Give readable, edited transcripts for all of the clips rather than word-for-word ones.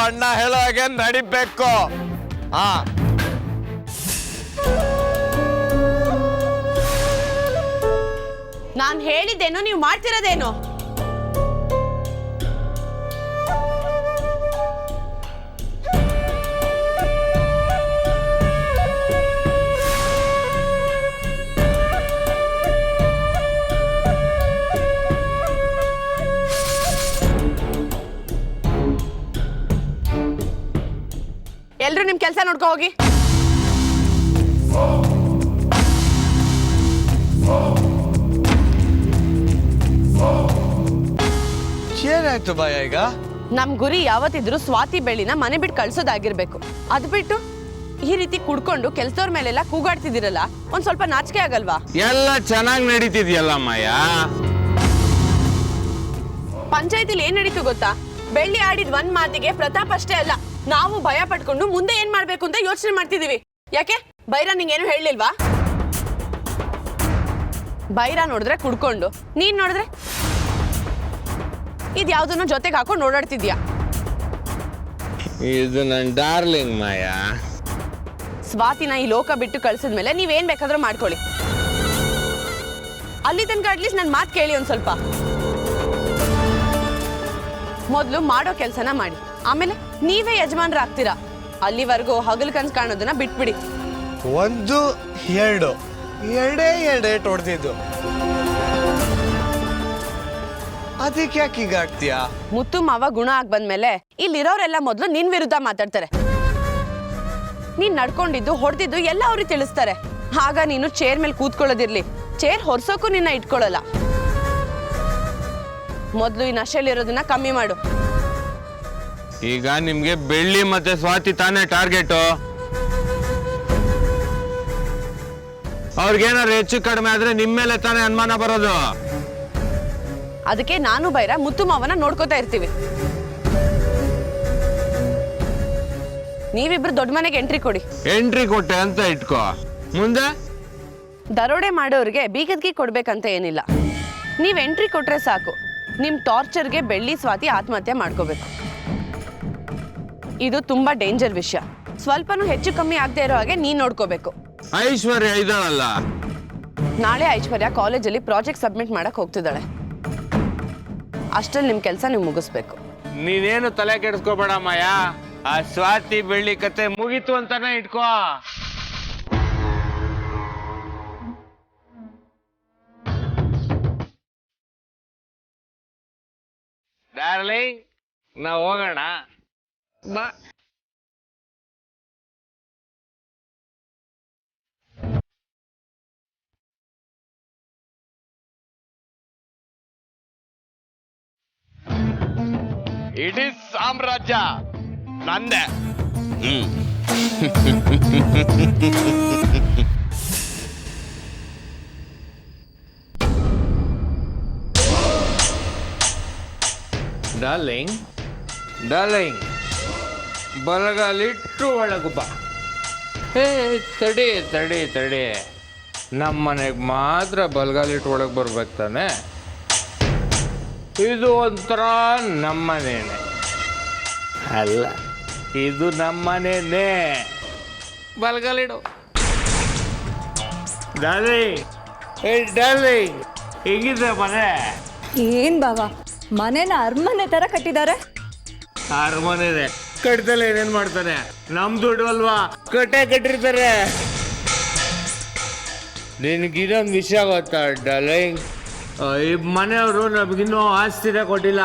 ಅಣ್ಣ ಹೇಳೋ ಹಾಗೆ ನಡಿಬೇಕು. ಹಾ, ನಾನು ಹೇಳಿದ್ದೇನೋ ನೀವು ಮಾಡ್ತಿರೋದೇನೋ. ಎಲ್ರು ನಿಮ್ ಕೆಲಸ ನೋಡ್ಕೊ ಹೋಗಿ. ಏನಾಯ್ತು ಭಯ ಈಗ? ನಮ್ ಗುರಿ ಯಾವತ್ತಿದ್ರು ಸ್ವಾತಿ ಬೆಳ್ಳಿನ ಮನೆ ಬಿಟ್ಟು ಕಳ್ಸೋದಾಗಿರ್ಬೇಕು. ಅದ್ ಬಿಟ್ಟು ಈ ರೀತಿ ಕುಡ್ಕೊಂಡು ಕೆಲ್ಸದವ್ರ ಮೇಲೆಲ್ಲ ಕೂಗಾಡ್ತಿದಿರಲ್ಲ, ಒಂದ್ ಸ್ವಲ್ಪ ನಾಚಿಕೆ ಆಗಲ್ವಾ? ಎಲ್ಲ ಚೆನ್ನಾಗಿ ನಡೀತಿದ್ಯಲ್ಲ ಮಾಯ. ಪಂಚಾಯತಿಲಿ ಏನ್ ನಡೀತು ಗೊತ್ತಾ? ಬೆಳ್ಳಿ ಆಡಿದ್ ಒಂದ್ ಮಾತಿಗೆ ಪ್ರತಾಪ್ ಅಷ್ಟೇ ಅಲ್ಲ, ನಾವು ಭಯ ಪಟ್ಕೊಂಡು ಮುಂದೆ ಏನ್ ಮಾಡ್ಬೇಕು ಅಂತ ಯೋಚನೆ ಮಾಡ್ತಿದೀವಿ. ಯಾಕೆ ಬೈರ ನಿಂಗೇನು ಹೇಳಲಿಲ್ವಾ? ಬೈರ ನೋಡಿದ್ರೆ ಕುಡ್ಕೊಂಡು, ನೀನ್ ನೋಡಿದ್ರೆ ಇದ್ಯಾವ್ದನ್ನ ಜೊತೆಗೆ ಹಾಕೊಂಡು ಓಡಾಡ್ತಿದ್ಯಾ. ಇದು ನನ್ ಡಾರ್ಲಿಂಗ್ ಮಾಯ. ಸ್ವಾತಿನ ಈ ಲೋಕ ಬಿಟ್ಟು ಕಳ್ಸಿದ್ಮೇಲೆ ನೀವೇನ್ ಬೇಕಾದ್ರೂ ಮಾಡ್ಕೊಳ್ಳಿ. ಅಲ್ಲಿ ತನಕ ಅಟ್ಲೀಸ್ಟ್ ನನ್ ಮಾತು ಕೇಳಿ ಒಂದ್ ಸ್ವಲ್ಪ. ಮೊದ್ಲು ಮಾಡೋ ಕೆಲ್ಸನ ಮಾಡಿ, ಆಮೇಲೆ ನೀವೇ ಯಜಮಾನ್ರಾಗ್ತೀರಾ. ಅಲ್ಲಿವರೆಗೂ ಹಗಲು ಕನ್ಸು ಕಾಣೋದನ್ನ ಬಿಟ್ಬಿಡಿ. ಒಂದು ಎರಡು ಎರಡೇ ಹೊಡೆದಿದ್ದು, ಅದಕ್ಕೆ ಯಾಕೆ ಈಗ ಆಗ್ತೀಯಾ? ಮುತ್ತು ಮಾವ ಗುಣ ಆಗ್ ಬಂದ್ಮೇಲೆ ಇಲ್ಲಿರೋರೆಲ್ಲ ಮೊದ್ಲು ನಿನ್ ವಿರುದ್ಧ ಮಾತಾಡ್ತಾರೆ. ನೀನ್ ನಡ್ಕೊಂಡಿದ್ದು ಹೊಡೆದಿದ್ದು ಎಲ್ಲ ಅವ್ರಿಗೆ ತಿಳಿಸ್ತಾರೆ. ಆಗ ನೀನು ಚೇರ್ ಮೇಲೆ ಕೂತ್ಕೊಳ್ಳೋದಿರ್ಲಿ, ಚೇರ್ ಹೊರ್ಸೋಕು ನಿನ್ನ ಇಟ್ಕೊಳ್ಳಲ್ಲ. ಮೊದ್ಲು ಈ ನಶೆಲಿರೋದನ್ನ ಕಮ್ಮಿ ಮಾಡು. ಈಗ ನಿಮ್ಗೆ ಬೆಳ್ಳಿ ಮತ್ತೆ ಸ್ವಾತಿ ತಾನೇ ಟಾರ್ಗೆಟ್. ಅವ್ರಿಗೇನಾದ್ರು ಹೆಚ್ಚು ಕಡಿಮೆ ಆದ್ರೆ ನಿಮ್ಮೇಲೆ ತಾನೇ ಅನುಮಾನ ಬರೋದು. ಅದಕ್ಕೆ ನಾನು ಬೈರ ಮುತ್ತು ಮಾವನ ನೋಡ್ಕೋತಾ ಇರ್ತೀವಿ. ನೀವಿಬ್ರು ದೊಡ್ಡ ಮನೆಗೆ ಎಂಟ್ರಿ ಕೊಡಿ. ಎಂಟ್ರಿ ಕೊಟ್ಟೆ ಅಂತ ಇಟ್ಕೋ. ಮುಂದೆ ದರೋಡೆ ಮಾಡೋರಿಗೆ ಬೀಗದ್ಗಿ ಕೊಡ್ಬೇಕಂತ ಏನಿಲ್ಲ. ನೀವ್ ಎಂಟ್ರಿ ಕೊಟ್ರೆ ಸಾಕು, ನಿಮ್ ಟಾರ್ಚರ್ಗೆ ಬೆಳ್ಳಿ ಸ್ವಾತಿ ಆತ್ಮಹತ್ಯೆ ಮಾಡ್ಕೋಬೇಕು. ಇದು ತುಂಬಾ ಡೇಂಜರ್ ವಿಷಯ. ಸ್ವಲ್ಪನೂ ಹೆಚ್ಚು ಕಮ್ಮಿ ಆಗದೆ ಇರೋ ಹಾಗೆ ನೀನ್ ನೋಡ್ಕೋಬೇಕು. ಐಶ್ವರ್ಯ ಇದಾಳಲ್ಲ, ನಾಳೆ ಐಶ್ವರ್ಯ ಕಾಲೇಜಲ್ಲಿ ಪ್ರಾಜೆಕ್ಟ್ ಸಬ್ಮಿಟ್ ಮಾಡಕ್ ಹೋಗ್ತಿದ್ದಾಳೆ. ಅಷ್ಟ್ರಲ್ಲಿ ನಿಮ್ ಕೆಲಸ ನೀವು ಮುಗಿಸ್ಬೇಕು. ನೀನೇನು ತಲೆ ಕೆಡಿಸ್ಕೋಬೇಡ ಮಾಯ. ಆ ಸ್ವಾತಿ ಬೆಳ್ಳಿ ಕತೆ ಮುಗೀತು ಅಂತಾನೆ ಇಟ್ಕೋ. ಡಾರ್ಲಿಂಗ್, ನಾವು ಹೋಗೋಣ ಬಾ. ಇಡೀ ಸಾಮ್ರಾಜ್ಯ ನಂದೆ. ಡಾರ್ಲಿಂಗ್, ಡಾರ್ಲಿಂಗ್, ಬಲಗಾಲಿಟ್ಟು ಒಳಗು ಬಾ. ತಡಿ ತಡಿ ತಡಿ, ನಮ್ಮ ಮನೆಗೆ ಮಾತ್ರ ಬಲಗಾಲಿಟ್ಟು ಒಳಗೆ ಬರ್ಬೇಕು ತಾನೆ. ಇದು ಒಂಥರ ನಮ್ಮನೇನೆ ಅಲ್ಲ, ಇದು ನಮ್ಮನೇನೆ. ಬಲಗಾಲಿಡು ಡಾರ್ಲಿಂಗ್. ಡಾರ್ಲಿಂಗ್, ಹೇಗಿದೆ ಮನೆ? ಏನ್ ಬಾವಾ, ಮನೇನ ಅರಮನೆ ತರ ಕಟ್ಟಿದ್ದಾರೆ. ಅರಮನೆ ಕಟ್ದಲ್ಲ ಏನೇನ್ ಮಾಡ್ತಾನೆ? ನಮ್ ದುಡ್ಡು ಅಲ್ವಾ, ಕಟ್ಟಿರ್ತಾರೆ. ನಿನಗಿದೊಂದು ವಿಷಯ ಗೊತ್ತಾ ಡಾರ್ಲಿಂಗ್? ಈ ಮನೆಯವರು ನಮಗಿನ್ನೂ ಆಸ್ತಿನೇ ಕೊಟ್ಟಿಲ್ಲ.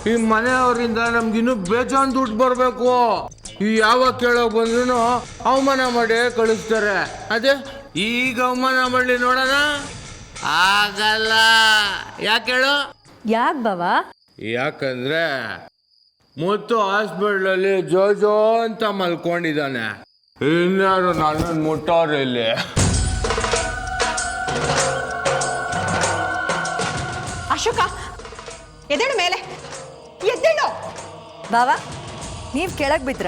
ಈ ಮನೆಯವರಿಂದ ನಮ್ಗಿನ್ನೂ ಬೇಜಾನ್ ದುಡ್ಡು ಬರಬೇಕು. ಈ ಯಾವಾಗ ಕೇಳೋಕೆ ಬಂದ್ರು ಅವಮಾನ ಮಾಡಿ ಕಳಿಸ್ತಾರೆ. ಅದೇ ಈಗ ಅವಮಾನ ಮಾಡಲಿ ನೋಡೋಣ, ಆಗಲ್ಲ. ಯಾಕೆ ಹೇಳು? ಯಾಕೆ ಬಾವಾ? ಯಾಕಂದ್ರೆ ಮುತ್ತು ಹಾಸ್ಪಿಟ್ಲಲ್ಲಿ ಜೋ ಅಂತ ಮಲ್ಕೊಂಡಿದ್ದಾನೆ. ಇನ್ಯಾರು ನನ್ನನ್ನು ಮುಟ್ಟವ್ರು ಇಲ್ಲಿ. ಅಶೋಕ, ಎದ್ದೇಳು ಮೇಲೆ, ಎದ್ದೇಳು. ಬಾವಾ, ನೀವ್ ಕೆಳಗ್ ಬಿದ್ರ?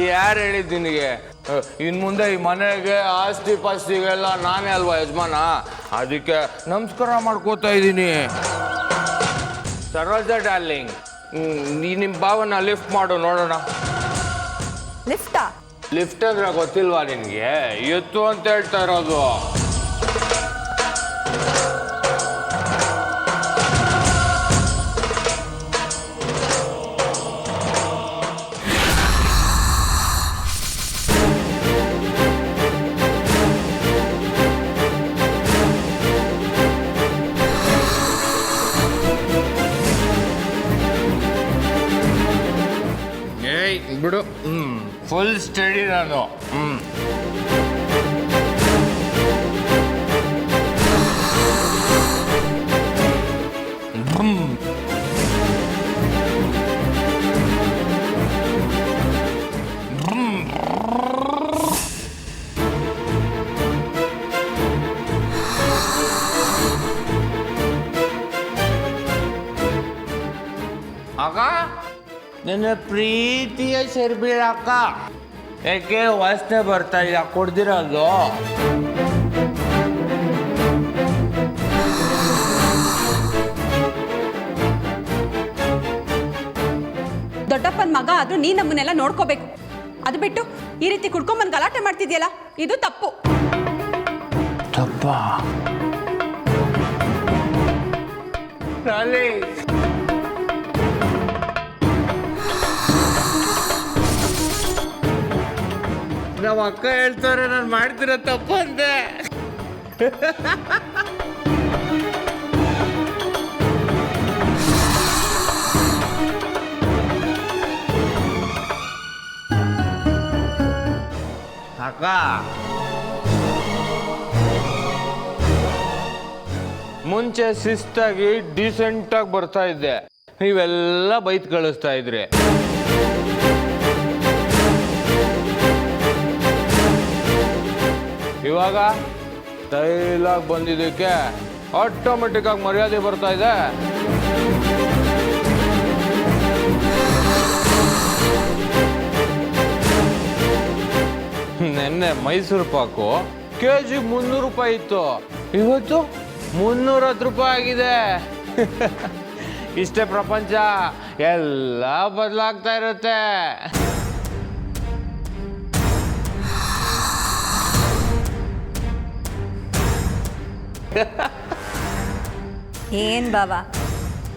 ಯಾರು ಹೇಳಿದ್ ನಿನಗೆ? ಇನ್ ಮುಂದೆ ಈ ಮನೆಗೆ ಆಸ್ತಿ ಪಾಸ್ತಿಗೆಲ್ಲ ನಾನೇ ಅಲ್ವಾ ಯಜಮಾನ. ಅದಕ್ಕೆ ನಮಸ್ಕಾರ ಮಾಡ್ಕೋತಾ ಇದ್ದೀನಿ. ಸರೋಜ ಡಾರ್ಲಿಂಗ್, ನಿಮ್ಮ ಭಾವನ ಲಿಫ್ಟ್ ಮಾಡು ನೋಡೋಣ. ಲಿಫ್ಟಾ? ಲಿಫ್ಟ್ ಅಂದ್ರೆ ಗೊತ್ತಿಲ್ವಾ ನಿನಗೆ? ಎತ್ತು ಅಂತ ಹೇಳ್ತಾ ಇರೋದು. ಏಯ್ ಬಿಡು. ಫುಲ್ ಸ್ಟಡಿ ನಾನು. ಅಕ್ಕ, ನನ್ನ ಪ್ರೀತಿಯ ಶರ್ಬೀಳಕ್ಕ, ಯಾಕೆ ವಾಸನೆ ಬರ್ತಾ ಇಲ್ಲ ಕೊಡ್ದಿರೋದು? ದೊಡ್ಡಪ್ಪನ ಮಗ ಆದ್ರೂ ನೀ ನಮ್ಮನ್ನೆಲ್ಲ ನೋಡ್ಕೋಬೇಕು. ಅದು ಬಿಟ್ಟು ಈ ರೀತಿ ಕುಡ್ಕೊಂಬಂದು ಗಲಾಟೆ ಮಾಡ್ತಿದ್ಯಲ್ಲ, ಇದು ತಪ್ಪು. ತಪ್ಪ ನಮ್ಮ ಅಕ್ಕ ಹೇಳ್ತಾರೆ ನಾನು ಮಾಡ್ತಿರೋ ತಪ್ಪು ಅಂತೆ. ಅಕ್ಕ, ಮುಂಚೆ ಶಿಸ್ತಾಗಿ ಡೀಸೆಂಟಾಗಿ ಬರ್ತಾ ಇದ್ದೆ, ನೀವೆಲ್ಲ ಬೈತ್ ಕಳಿಸ್ತಾ ಇದ್ರಿ. ಇವಾಗ ಸ್ಟೈಲಾಗಿ ಬಂದಿದ್ದಕ್ಕೆ ಆಟೋಮೆಟಿಕ್ ಆಗಿ ಮರ್ಯಾದೆ ಬರ್ತಾ ಇದೆ. ನೆನ್ನೆ ಮೈಸೂರು ಪಾಕು ಕೆಜಿ 300 ರೂಪಾಯಿ ಇತ್ತು, ಇವತ್ತು 310 ರೂಪಾಯಿ ಆಗಿದೆ. ಇಷ್ಟೇ ಪ್ರಪಂಚ, ಎಲ್ಲ ಬದಲಾಗ್ತಾ ಇರುತ್ತೆ. ಏನ್ ಬಾವಾ,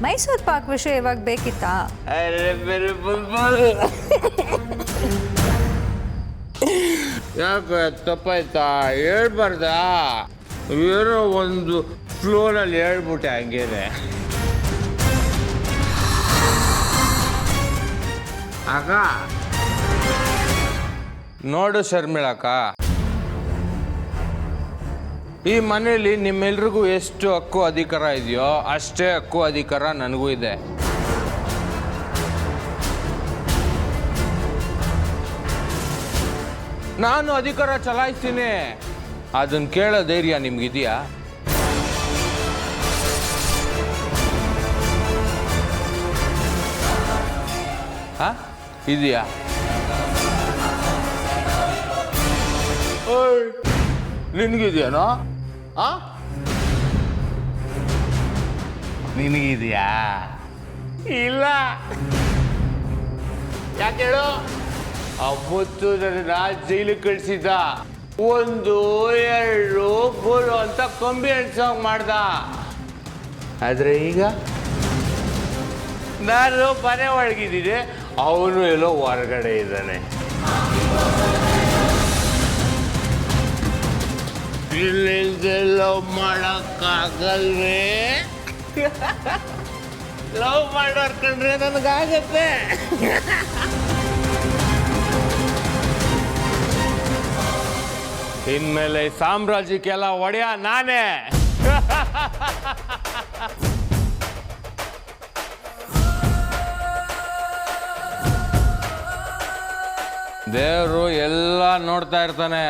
ಮೈಸೂರು ಪಾಕ್ ವಿಷಯ ಇವಾಗ ಬೇಕಿತ್ತಾ? ಅರೆ ಬೇರೆ ಬುಲ್ಬುಲ್, ಯಾಕೆ ತಪ್ಪಾಯ್ತಾ? ಹೇಳ್ಬಾರ್ದಾ? ಏನೋ ಒಂದು ಫ್ಲೋನಲ್ಲಿ ಹೇಳ್ಬಿಟ್ಟೆ ಹಂಗೇನೆ. ಅಕ್ಕ ನೋಡು ಶರ್ಮಿಳಕ್ಕ, ಈ ಮನೆಯಲ್ಲಿ ನಿಮ್ಮೆಲ್ರಿಗೂ ಎಷ್ಟು ಹಕ್ಕು ಅಧಿಕಾರ ಇದೆಯೋ ಅಷ್ಟೇ ಹಕ್ಕು ಅಧಿಕಾರ ನನಗೂ ಇದೆ. ನಾನು ಅಧಿಕಾರ ಚಲಾಯಿಸ್ತೀನಿ, ಅದನ್ನ ಕೇಳೋ ಧೈರ್ಯ ನಿಮ್ಗಿದೆಯಾ? ಇದೆಯಾ? ನಿನಗಿದೆಯೇನೋ? ನಿನಗಿದೆಯಾ? ಇಲ್ಲ. ಯಾಕೆ ಹೇಳು? ಅವತ್ತು ನನ್ನ ಜೈಲಿಗೆ ಕಳಿಸಿದ್ದ, 1 2 3 ಅಂತ ಕಂಬಿ ಎಣ್ಸೋಂಗ್ ಮಾಡ್ದ. ಆದ್ರೆ ಈಗ ನಾನು ಮನೆ ಒಳಗಿದ್ದೀನಿ, ಅವನು ಎಲ್ಲೋ ಹೊರಗಡೆ ಇದ್ದಾನೆ. ಇಲ್ಲಿಂದ ಲವ್ ಮಾಡಕ್ಕಾಗಲ್ವೇ? ಲವ್ ಮಾಡೋರ್ ಕಂಡ್ರೆ ನನಗಾಗತ್ತೆ. ಇನ್ಮೇಲೆ ಸಾಮ್ರಾಜ್ಯಕ್ಕೆಲ್ಲ ಒಡೆಯ ನಾನೇ. ದೇವರು ಎಲ್ಲ ನೋಡ್ತಾ ಇರ್ತಾನೆ.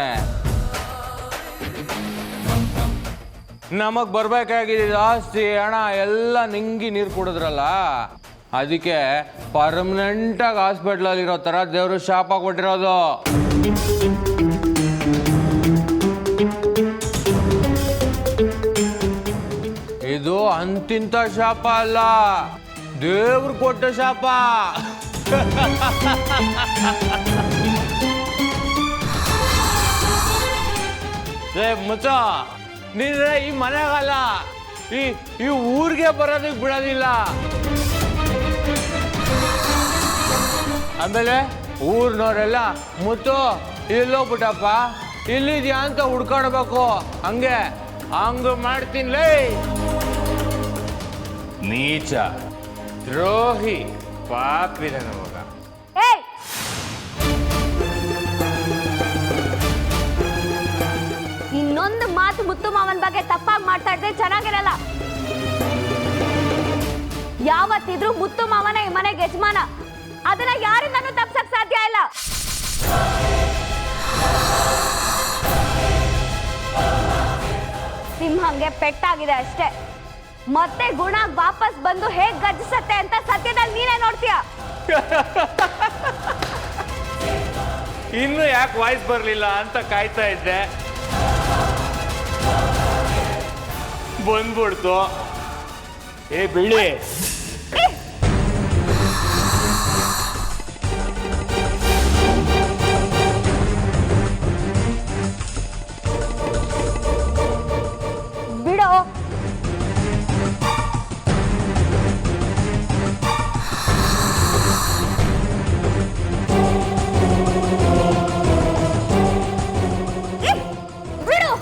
ನಮಗ್ ಬರ್ಬೇಕಾಗಿದ್ದ ಆಸ್ತಿ ಹಣ ಎಲ್ಲ ನಿಂಗಿ ನೀರು ಕುಡಿದ್ರಲ್ಲ, ಅದಕ್ಕೆ ಪರ್ಮನೆಂಟಾಗಿ ಹಾಸ್ಪಿಟ್ಲಲ್ಲಿ ಇರೋ ಥರ ದೇವರು ಶಾಪ ಕೊಟ್ಟಿರೋದು. ಇದು ಅಂತಿಂತ ಶಾಪ ಅಲ್ಲ, ದೇವ್ರು ಕೊಟ್ಟ ಶಾಪ. ಮುಚ್ಚ, ನೀನ ಈ ಮನೆಗಲ್ಲ, ಈ ಊರಿಗೆ ಬರೋದಕ್ಕೆ ಬಿಡೋದಿಲ್ಲ. ಆಮೇಲೆ ಊರ್ನವರೆಲ್ಲ ಮುತ್ತು ಇಲ್ಲೋಗ್ಬಿಟ್ಟಪ್ಪ, ಇಲ್ಲಿದ್ಯಾ ಅಂತ ಹುಡ್ಕೊಳ್ಬೇಕು. ಹಂಗ ಮಾಡ್ತೀನಿಲೇ. ನೀಚ, ದ್ರೋಹಿ, ಪಾಪಿದ ನಮಗ. ಇನ್ನೊಂದು ಮಾತು ಮುತ್ತು ಮಾವನ್ ಬಗ್ಗೆ ತಪ್ಪಾಗಿ ಮಾತಾಡಿದ್ರೆ ಚೆನ್ನಾಗಿರಲ್ಲ. ಯಾವತ್ತಿದ್ರೂ ಮುತ್ತು ಮಾವನ ಈ ಮನೆಗೆ ಯಜಮಾನ, ಅದನ್ನ ಯಾರಿಂದನೂ ತಪ್ಸಕ್ ಸಾಧ್ಯ ಇಲ್ಲ. ಸಿಂಹಂಗೆ ಪೆಟ್ಟಾಗಿದೆ ಅಷ್ಟೇ, ಮತ್ತೆ ಗುಣ ವಾಪಸ್ ಬಂದು ಹೇಗ್ ಗರ್ಜಿಸತ್ತೆ ಅಂತ ಸತ್ಯದಲ್ಲಿ ನೀನೇ ನೋಡ್ತೀಯ. ಇನ್ನು ಯಾಕೆ ವಾಯ್ಸ್ ಬರಲಿಲ್ಲ ಅಂತ ಕಾಯ್ತಾ ಇದ್ದೆ, ಬಂದ್ಬಿಡ್ತು. ಏ ಬಿಳಿ, ಬಿಡೋ. ಬಿಡು.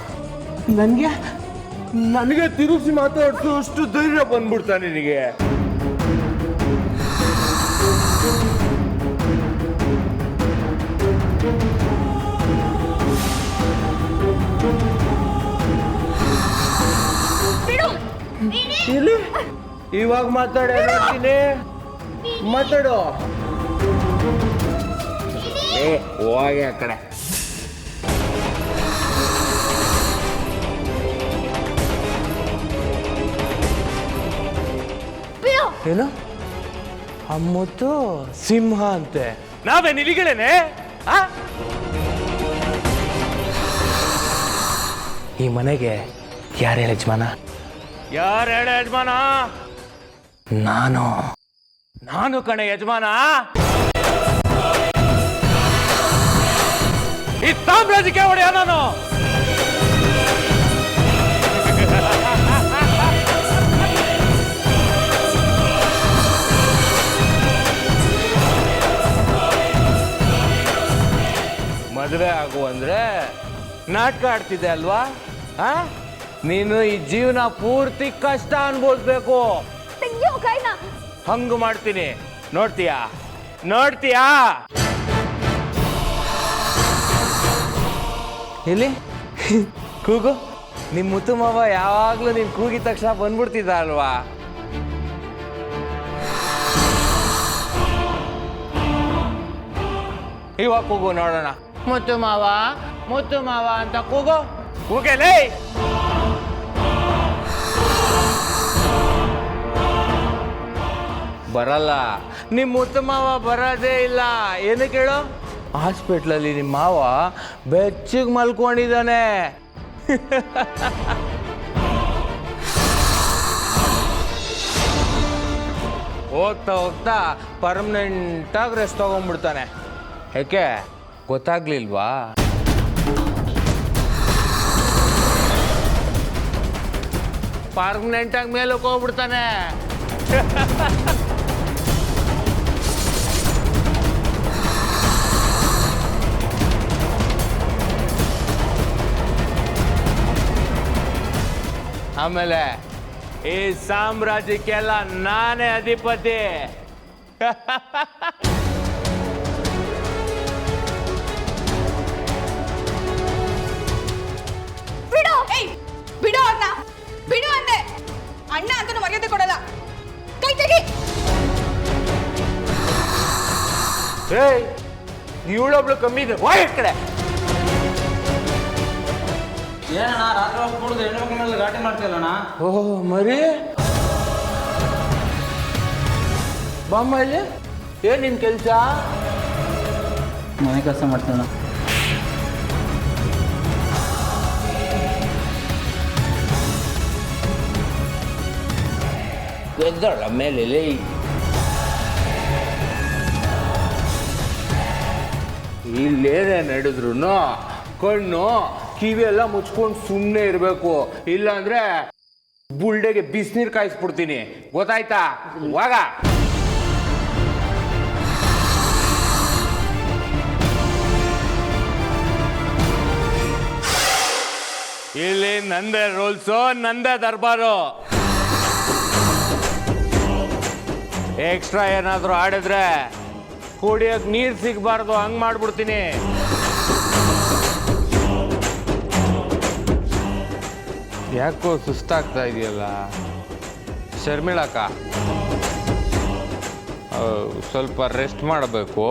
ನನಗೆ ತಿರುಗಿಸಿ ಮಾತಾಡ್ತು ಅಷ್ಟು ಧೈರ್ಯ ಬಂದ್ಬಿಡ್ತಾ ನಿನಗೆ? ಇವಾಗ ಮಾತಾಡ ನೋಡ್ತೀನಿ, ಮಾತಾಡು. ಏ ಹೋಗಿ ಆ ಕಡೆ. ಏನು ಅಮ್ಮತ್ತು ಸಿಂಹ ಅಂತೆ? ನಾವೇ ನಿಲಿಗಳೇನೆ? ಈ ಮನೆಗೆ ಯಾರು ಹೇಳ ಯಜಮಾನ? ಯಾರು ಹೇಳ ಯಜಮಾನ? ನಾನು ಕಣೆ ಯಜಮಾನ. ಈ ಸಾಮ್ರಾಜ್ಯಕ್ಕೆ ಹೊಡೆಯ ನಾನು. ಮದುವೆ ಆಗು ಅಂದ್ರೆ ನಾಟಕ ಆಡ್ತಿದ್ದೆ ಅಲ್ವಾ? ನೀನು ಈ ಜೀವನ ಪೂರ್ತಿ ಕಷ್ಟ ಅನ್ಬೋಸ್ಬೇಕು. ಹಂಗ ಮಾಡ್ತೀನಿ, ನೋಡ್ತೀಯಾ? ಇಲ್ಲಿ ಕೂಗು. ನಿಮ್ ಮುತ್ತು ಮಾವ ಯಾವಾಗ್ಲೂ ನೀನ್ ಕೂಗಿದ ತಕ್ಷಣ ಬಂದ್ಬಿಡ್ತಿದ್ದ ಅಲ್ವಾ? ಇವಾಗ ಕೂಗು ನೋಡೋಣ. ಮುತ್ತು ಮಾವ ಅಂತ ಕೂಗಲೇ. ಬರಲ್ಲ, ನಿಮ್ ಮುತ್ತು ಮಾವ ಬರೋದೇ ಇಲ್ಲ. ಏನು ಕೇಳು, ಹಾಸ್ಪಿಟ್ಲಲ್ಲಿ ನಿಮ್ಮ ಮಾವ ಬೆಚ್ಚಿಗೆ ಮಲ್ಕೊಂಡಿದ್ದಾನೆ. ಹೋಗ್ತಾ ಪರ್ಮನೆಂಟಾಗಿ ರೆಸ್ಟ್ ತಗೊಂಡ್ಬಿಡ್ತಾನೆ. ಯಾಕೆ ಗೊತ್ತಾಗ್ಲಿಲ್ವಾ? ಪರ್ಮನೆಂಟಾಗಿ ಮೇಲಕ್ಕೆ ಹೋಗ್ಬಿಡ್ತಾನೆ. ಆಮೇಲೆ ಈ ಸಾಮ್ರಾಜ್ಯಕ್ಕೆಲ್ಲ ನಾನೇ ಅಧಿಪತಿ. ಬಿಡು ಅವ್ರನ್ನ, ಬಿಡು ಅಂದೆ. ಅಣ್ಣ ಅಂತೂ ಮರ್ಯಾದೆ ಕೊಡಲ್ಲ. ಕೈ ತೆಗಿ. ಇವಳೊಬ್ಳು ಕಮ್ಮಿ ಇದೆ. ಕಡೆ ಏನಣ್ಣ ರಾತ್ರಿ ಹೊತ್ತು ಕುಡಿದು ಹೆಣ್ಮಕ್ಳ ಮೇಲೆ ಘಾಟಿ ಮಾಡ್ತಿಲ್ಲಣ್ಣ? ಓಹ್ ಮರಿ ಬಾಮ್ಮ, ಇಲ್ಲಿ ಏನ್ ನಿನ್ ಕೆಲ್ಸ? ಮನೆ ಕೆಲಸ ಮಾಡ್ತೀವಣ್ಣ. ಎದ್ದಳ ಮೇಲೆ ಇಲ್ಲೇನೇ ನಡೆದ್ರು ಕಣ್ಣು ಕಿವಿ ಎಲ್ಲ ಮುಚ್ಕೊಂಡು ಸುಮ್ಮನೆ ಇರಬೇಕು, ಇಲ್ಲಾಂದ್ರೆ ಬುಲ್ಡೆಗೆ ಬಿಸಿನೀರು ಕಾಯಿಸ್ಬಿಡ್ತೀನಿ, ಗೊತ್ತಾಯ್ತಾ? ವಾಗ ಇಲ್ಲಿ ನಂದೇ ರೂಲ್ಸು, ನಂದೇ ದರ್ಬಾರು. ಎಕ್ಸ್ಟ್ರಾ ಏನಾದರೂ ಆಡಿದ್ರೆ ಕುಡಿಯೋಕೆ ನೀರು ಸಿಗಬಾರ್ದು, ಹಂಗೆ ಮಾಡ್ಬಿಡ್ತೀನಿ. ಯಾಕೋ ಸುಸ್ತಾಗ್ತಾ ಇದೆಯಲ್ಲ ಶರ್ಮಿಳಕ್ಕ, ಸ್ವಲ್ಪ ರೆಸ್ಟ್ ಮಾಡಬೇಕು.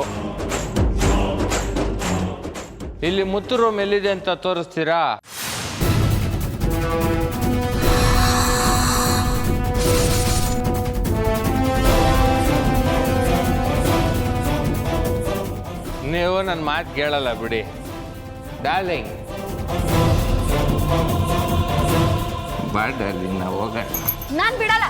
ಇಲ್ಲಿ ಮುತ್ತು ರೂಮ್ ಎಲ್ಲಿದೆ ಅಂತ ತೋರಿಸ್ತೀರಾ? ನೀವು ನನ್ನ ಮಾತು ಕೇಳಲ್ಲ ಬಿಡಿ ಡಾರ್ಲಿಂಗ್. ಬಾ ಡಾರ್ಲಿಂಗ್, ನಾವು ಹೋಗೋಣ. ನಾನ್ ಬಿಡಲ್ಲ.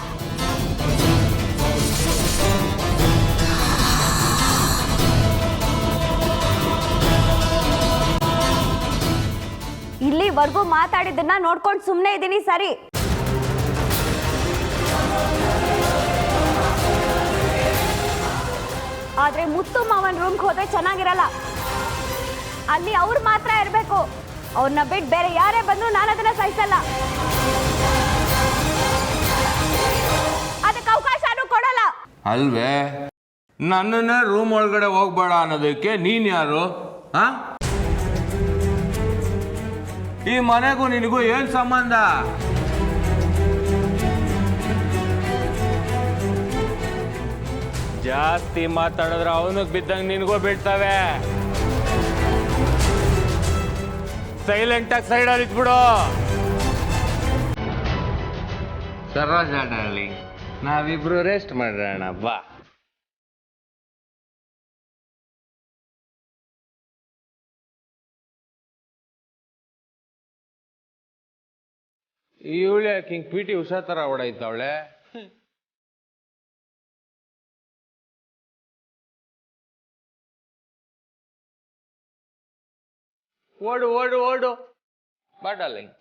ಇಲ್ಲಿವರೆಗೂ ಮಾತಾಡಿದ್ದನ್ನ ನೋಡ್ಕೊಂಡು ಸುಮ್ಮನೆ ಇದ್ದೀನಿ, ಸರಿ. ಆದ್ರೆ ಮುತ್ತು ಮಾವನ್ ರೂಮ್ಗೆ ಹೋದ್ರೆ ಚೆನ್ನಾಗಿರಲ್ಲ. ಅಲ್ಲಿ ಅವ್ರು ಮಾತ್ರ ಇರಬೇಕು. ಅವ್ರನ್ನ ಬಿಟ್ಟು ಬೇರೆ ಯಾರೇ ಬಂದ್ರು ನಾನು ಅದನ್ನ ಸಹಿಸಲ್ಲ. ಅದಕ್ಕೆ ಅವಕಾಶನೂ ಕೊಡಲ್ಲ. ಅಲ್ವೇ, ನನ್ನನ್ನೇ ರೂಮ್ ಒಳಗಡೆ ಹೋಗ್ಬೇಡ ಅನ್ನೋದಕ್ಕೆ ನೀನ್ ಯಾರು? ಹಾ, ಈ ಮನೆಗೂ ನಿನಗೂ ಏನ್ ಸಂಬಂಧ? ಜಾಸ್ತಿ ಮಾತಾಡಿದ್ರೆ ಅವನಿಗೆ ಬಿದ್ದಂಗೆ ನಿನಗೂ ಬಿಡ್ತವೆ. ಸೈಲೆಂಟಾಗಿ ಸೈಡಲ್ಲಿ ಇದ್ಬಿಡು. ಸರೋಜ ಡಾರ್ಲಿಂಗ್, ನಾವಿಬ್ರು ರೆಸ್ಟ್ ಮಾಡೋಣ ಬಾ. ಇವಳೆ ಹಿಂಗ್ ಪಿ ಟಿ ಉಷಾ ಥರ ಓಡಾಯ್ತವಳೆ. ಓಡು ಓಡು ಓಡು ಬಾ ಡಾರ್ಲಿಂಗ್.